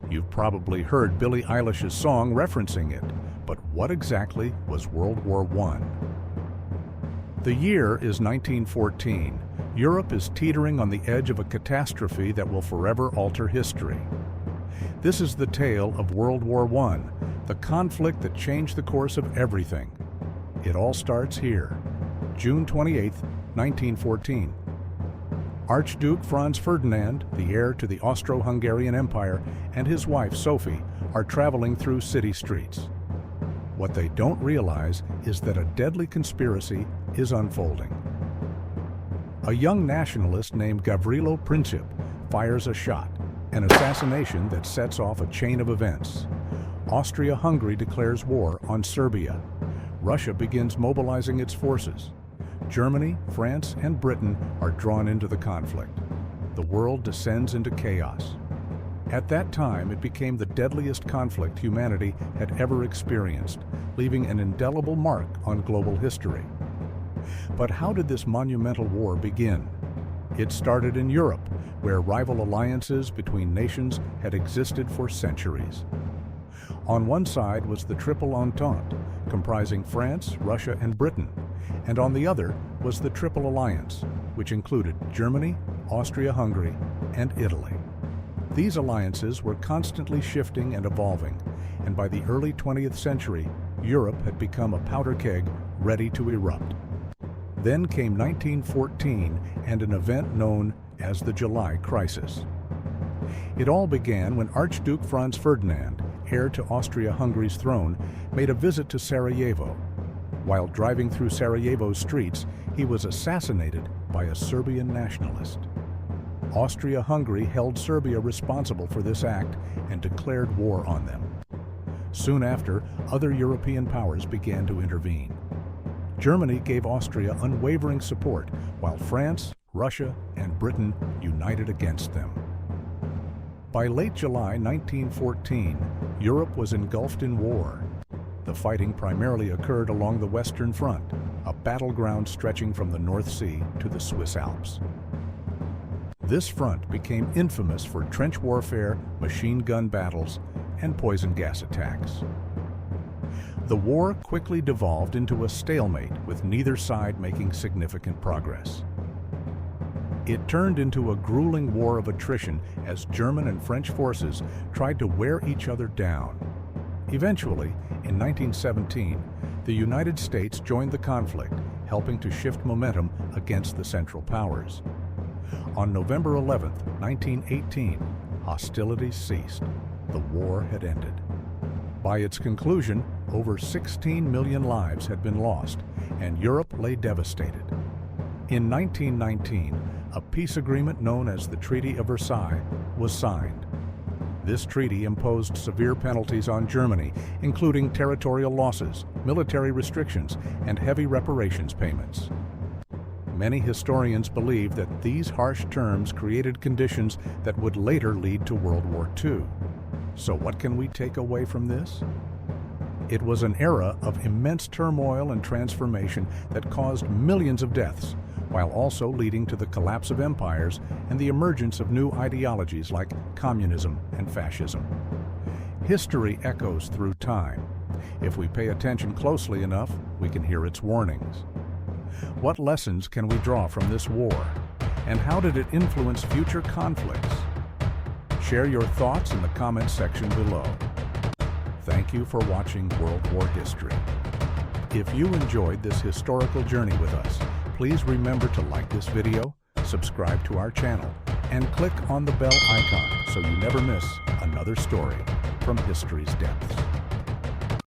You've probably heard Billie Eilish's song referencing it, but what exactly was World War I? The year is 1914. Europe is teetering on the edge of a catastrophe that will forever alter history. This is the tale of World War I, the conflict that changed the course of everything. It all starts here, June 28, 1914. Archduke Franz Ferdinand, the heir to the Austro-Hungarian Empire, and his wife Sophie are traveling through city streets. What they don't realize is that a deadly conspiracy is unfolding. A young nationalist named Gavrilo Princip fires a shot, an assassination that sets off a chain of events. Austria-Hungary declares war on Serbia. Russia begins mobilizing its forces. Germany, France, and Britain are drawn into the conflict. The world descends into chaos. At that time, it became the deadliest conflict humanity had ever experienced, leaving an indelible mark on global history. But how did this monumental war begin? It started in Europe, where rival alliances between nations had existed for centuries. On one side was the Triple Entente, comprising France, Russia, and Britain, and on the other was the Triple Alliance, which included Germany, Austria-Hungary, and Italy. These alliances were constantly shifting and evolving, and by the early 20th century, Europe had become a powder keg ready to erupt. Then came 1914 and an event known as the July Crisis. It all began when Archduke Franz Ferdinand, heir to Austria-Hungary's throne, made a visit to Sarajevo. While driving through Sarajevo's streets, he was assassinated by a Serbian nationalist. Austria-Hungary held Serbia responsible for this act and declared war on them. Soon after, other European powers began to intervene. Germany gave Austria unwavering support, while France, Russia, and Britain united against them. By late July 1914, Europe was engulfed in war. The fighting primarily occurred along the Western Front, a battleground stretching from the North Sea to the Swiss Alps. This front became infamous for trench warfare, machine gun battles, and poison gas attacks. The war quickly devolved into a stalemate, with neither side making significant progress. It turned into a grueling war of attrition as German and French forces tried to wear each other down. Eventually, in 1917, the United States joined the conflict, helping to shift momentum against the Central Powers. On November 11, 1918, hostilities ceased. The war had ended. By its conclusion, over 16 million lives had been lost, and Europe lay devastated. In 1919, a peace agreement known as the Treaty of Versailles was signed. This treaty imposed severe penalties on Germany, including territorial losses, military restrictions, and heavy reparations payments. Many historians believe that these harsh terms created conditions that would later lead to World War II. So what can we take away from this? It was an era of immense turmoil and transformation that caused millions of deaths, while also leading to the collapse of empires and the emergence of new ideologies like communism and fascism. History echoes through time. If we pay attention closely enough, we can hear its warnings. What lessons can we draw from this war? And how did it influence future conflicts? Share your thoughts in the comments section below. Thank you for watching World War History. If you enjoyed this historical journey with us, please remember to like this video, subscribe to our channel, and click on the bell icon so you never miss another story from history's depths.